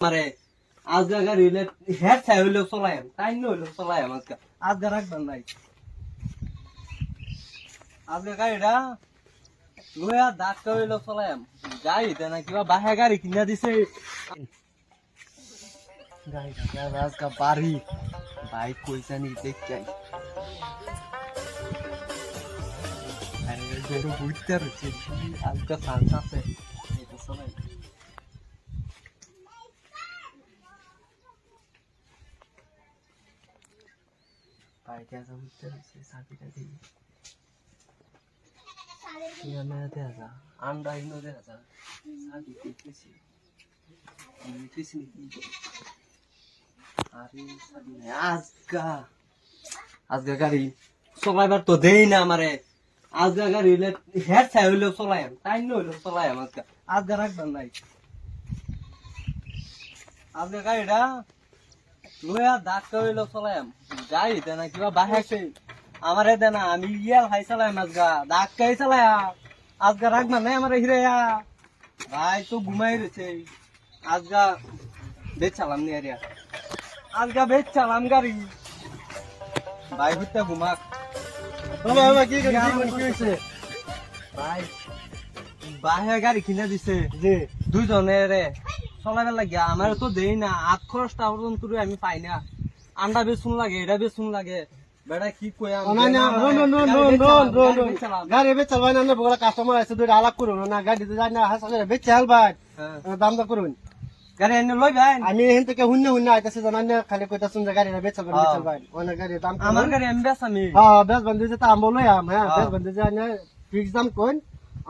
মারে আজগা গাড়ি হইলে হেড ছাই হইলেও চলাইম তাই হইলেও চলাইম আজগা রাখবেন নাই আজগা গাড়িটা লইয়া ডাক্তার হইলেও চলাইম গাড়িতে না কিবা বাহে গাড়ি কিনা দিছে গাড়িটা আজগা বাড়ি বাইক কইসা নি দেখাই আরে গরু বুঝতে রয়েছে আজগা চান্স আছে এটা চলাই বাইকে আসা বুঝতে রয়েছে সাথীটা দিই দেখা আন্ডা হিনো দেখা যা সাথী দেখতেছি দেখতেছি নাকি আরে সাথী নাই আজগা গাড়ি চলাইবার তো দেই না আমারে আজগা গাড়ি হইলে হেড ছাই হইলেও চলাইম তাই হইলেও চলাইম আজগা রাখবেন নাই আজগা গাড়িটা লইয়া ডাক্তার হইলেও চলাইম গাড়িতে না কিবা বাহেছে আমারে দে না আমি ইয়াল হাই চালাইম আজগা ডাক্তার চালাইয়া আজগা রাখবেন নাই আমার হিরেয়া ভাই তো ঘুমাই রয়েছে আজগা বেচ চালাম নি আরিয়া আজগা বেচ চালাম গাড়ি ভাই হইতে ঘুমাক কি হয়েছে ভাই বাহে গাড়ি কিনে দিছে যে দুইজনের চলাইবার লাগিয়া আমার তো দেই না 8 খরচটা পর্যন্ত আমি পাই না আন্ডা বেচুন লাগে এটা বেচুন লাগে বেটা কি কই গাড়ি বেচ চালবাই না বগলা কাস্টমার আছে দুইটা আলাপ করুন না গাড়ি তো জানি না হাসলে বেচ চালবাই দাম দর করুন গাড়ি এনে লই ভাই আমি এখান থেকে হুন্য আইতাছি জানান না খালি কইতাছুন যে গাড়ি বেচ চালবাই অনেক গাড়ি দাম আমার গাড়ি আমি বেচ আমি হ্যাঁ বেচ বন্ধু যে আম লই আম হ্যাঁ বেচ বন্ধু যে আনে ফিক্স দাম কোন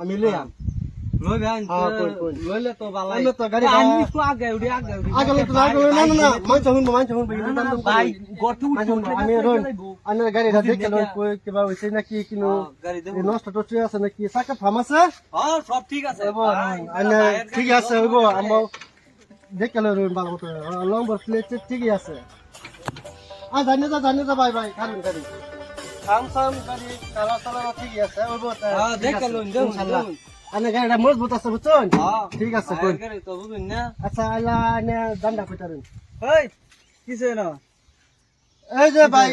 আমি লই আম লই ভাই লইলে তো ভালো আমি তো গাড়ি আমি একটু আগে উড়ি আগে না মান চাহুন ভাই গটু আমি রোন আনে গাড়িটা দেখে লই কই কিবা হইছে নাকি কিনো গাড়ি দেব নষ্ট টষ্ট আছে নাকি সাকা ফার্ম আছে হ্যাঁ সব ঠিক আছে আনে ঠিক আছে হইব আমো দেখে লই রোন ভালো মতো নম্বর প্লেট ঠিকই আছে জানি যা ভাই কারণ গাড়ি সাম গাড়ি চালা ঠিকই আছে হইব হ্যাঁ দেখে লই ইনশাআল্লাহ আনে গাড়িটা মজবুত আছে বুঝছেন হ্যাঁ ঠিক আছে কোন গাড়ি তো বুঝুন না আচ্ছা আল্লাহ আনে দান্ডা কইতারেন এই কিছে না এই যে ভাই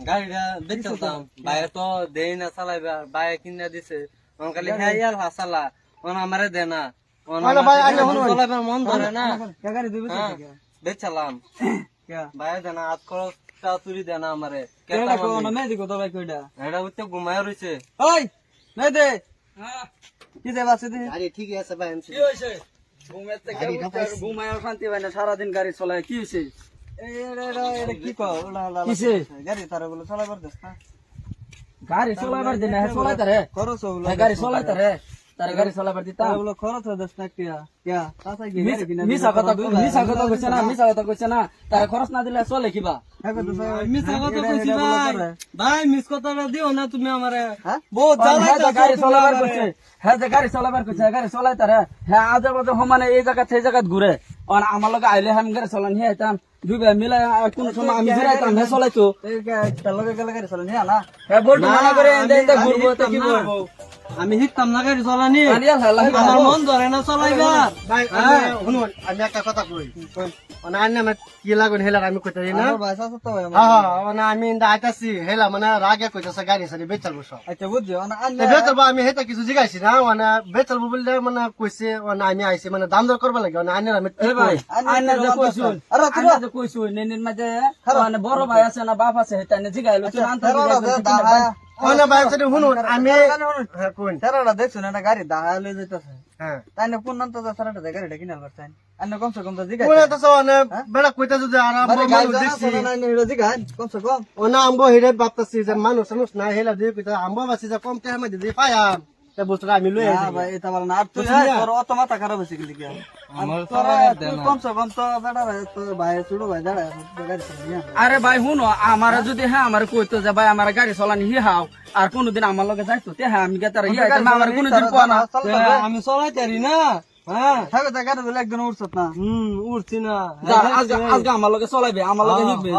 গাড়িটা বেচতাম ভাই তো দেই না চালাইবা ভাই কিনা দিছে on খালি হেয়াল হাসালা on আমারে দে না on চালাইবার মন ধরে না গাড়ি দিবে বেচলাম ভাই দে না 8 খরচটা তুই দে না আমারে কেটা কো না মে দিকো তো ভাই কইডা এটা হইতে ঘুমায় রইছে ওই মে দে হ্যাঁ কি দে বাসে দি আরে ঠিক আছে ভাই কি হইছে ঘুমাইতে ঘুমায় শান্তি ভাই না সারা দিন গাড়ি চালায় কি হইছে এটা কি কও কিসে গাড়ি তারে বলে চালাইবার দেস না গাড়ি চালাবার দিন না চালাইতা রে খরচ হলো গাড়ি চালাইতা রে তার গাড়ি চালাবার দিতা বলে খরচ দেস না কিয়া তাসা কি গাড়ি কিনা মিছা কথা কইছে না তার খরচ না দিলে চলে কিবা মিছা কথা কইছি ভাই মিস কথাটা দিও না তুমি আমারে বহুত জ্বালাইতা গাড়ি চালাবার কইছে হ্যাঁ যে গাড়ি চালাবার কইছে গাড়ি চালাইতা রে হ্যাঁ আজে বাজে সমানে এই জায়গা সেই জায়গা ঘুরে আর আমার লগে আইলে আমি গাড়ি চালান হি আইতাম দুই ভাই মিলাই কোন সময় আমি ঘুরাইতাম হে চালাইতো তার লগে গেলে গাড়ি চালান হি না হ্যাঁ বলতো মানা করে এন্দে ঘুরবো তো কি বলবো আমি শিখতাম না গাড়ি চালানি আমার আমার মন ধরে না চালাইবা ভাই শুনুন আমি একটা কথা কই মানে আন্না মে কি লাগুন হেলা আমি কইতারি না ভাই সাথে তো হ্যাঁ মানে আমি ইন্দা আইতাছি হেলা মানে রাগে কইতাছে গাড়ি সারি বেচালবো সব আচ্ছা বুঝছো না বেচালবো আমি হেতা কিছু জিগাইছি না মানে বেচালবো বললে মানে কইছে মানে আমি আইছি মানে দাম দর করবা লাগে মানে আন্নার আমি ভাই আন্না যে কইছুন আরে তুই যে কইছুন নেনের মাঝে মানে বড় ভাই আছে না বাপ আছে হেতা নে জিগাইলো তুই আনতে ওনা ভাই সাথে শুনুন আমি হ্যাঁ কোন তারা দেখছো না গাড়ি দাহা লই যাইতাছে হ্যাঁ তাই না কোন নাম তো সারাটা গাড়িটা কিনা করছেন আন্য কমসে কম তো জিগাই কোন তো সোনে বেড়া কইতা যদি আরাম দেখছি না নিলো জিগাই কমসে কম ওনা আমগো হিরে বাপতাছি যে মানুষ না হেলা দিয়ে কইতা আমগো বাসি যে কম টাইম দিদি পায়াম তে বুঝরা আমি লই আইছি ভাই এটা বল না আর তুই তোর অত মাথা খারাপ হইছে কি লিয়া আমার সারা কমসে কম তো বেটা তো ভাই ছোট ভাই দাঁড়া গাড়ি চালানি আরে ভাই হুনো আমার যদি হ্যাঁ আমার কইতো যে ভাই আমার গাড়ি চালানি হি হাও আর কোনদিন আমার লগে যাইতো তে হ্যাঁ আমি গেতার হি আইতাম আমার কোনদিন কোয়া না আমি চলাইতারি না হ্যাঁ থাকে তা গাড়ি বলে একদিন উঠছত না উঠছি না আজকে আমার লগে চলাইবে আমার লগে হিকবে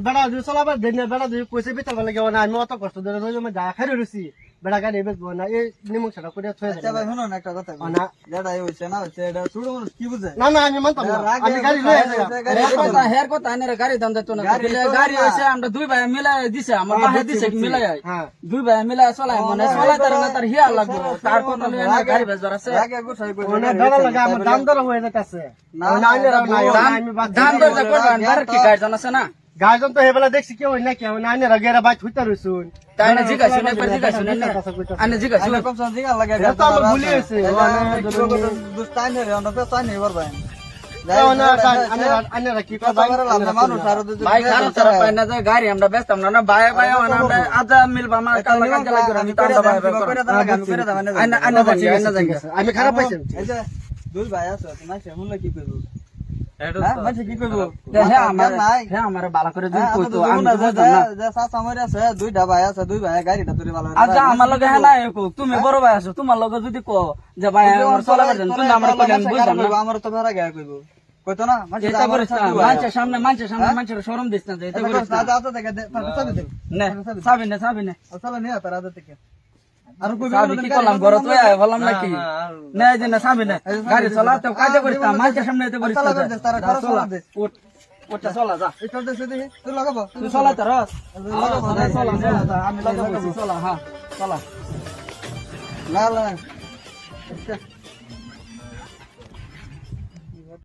বেড়া দিয়ে চলাবার দিন বেড়া দিয়ে কইছে বেতাল লাগে আমি অত কষ্ট ধরে রোজ আমি যা খাই রয়েছি বেড়া গাড়ি বেচবো না এই নিমুংসাটা করে থয়ে আচ্ছা ভাই শুনুন একটা কথা ও না যেটা হইছে না হইছে এটা ছোট মানুষ কি বুঝে না না আমি মানতাম না আমি গাড়ি লয়ে যাই হের কথা আনের গাড়ি দাম দিত না গাড়ি হইছে আমরা দুই ভাই মিলাই দিছে আমার বাহে দিছে মিলাই হ্যাঁ দুই ভাই মিলাই চলাই মানে চলাই তার না তার হিয়া লাগবে তার কথা লইয়া না গাড়ি বেচবার আছে আগে গোছাই কই ওনা ধরা লাগা আমার দাম ধরা হয়ে যাচ্ছে না না আমি বাদ দাম দর যা করবেন বার কি গাড়ি জানা আছে না গাজন তো হেবেলা দেখছি কেউ না কেউ না আইনে রাগেরা বাইক হইতা রইছুন তাই না জিজ্ঞাসা না একবার জিজ্ঞাসা না আনে জিজ্ঞাসা আগে কম সম দিগা লাগে এটা তো আমার ভুলে গেছে দুস্তাই নে রে আমরা তো তাই নেই করবাই আইনেরা কি কথা করে লাভ না মানুষ আর ভাই কারণ তারা পায় না যে গাড়ি আমরা বেচতাম না না ভাই ভাই আমরা আধা মিলবা আমার কালা কাজ লাগবে আমি তো ভাই করে দাও আমি করে দাও আইনা আইনা যাচ্ছি আইনা যাচ্ছি আমি খারাপ পাইছি এই যে দুই ভাই আছে তোমার সে হুনলে কি কইবো হ্যাঁ মানে কি কইবো হ্যাঁ আমার বালা করে দিন কইতো আমি তো বুঝতাম না যে সাত আমার আছে দুইটা ভাই আছে দুই ভাই গাড়িটা তুই ভালো আচ্ছা আমার লগে হ্যাঁ না তুমি বড় ভাই আছো তোমার লগে যদি কো যে ভাই আমার চলা করছেন তুমি আমার কইলে আমি বুঝতাম না আমার তো ভাড়া গায় কইবো কইতো না মানে এটা করিস না মানুষের সামনে মানুষের শরম দিস না যে এটা করিস না না থেকে নে সাবি নে আসলে নিয়ে তার আদত থেকে আর কই সাবি কি করলাম ঘর তো বললাম নাকি নে যে না সাবি নে গাড়ি চলা তো কাজে করিস না মানুষের সামনে এতে করিস না তারা খরচ চলা দে ওটা চলা যা এটা দেশে দেখি তুই লাগাবো তুই চলা তো রস চলা আমি লাগাবো চলা হ্যাঁ চলা না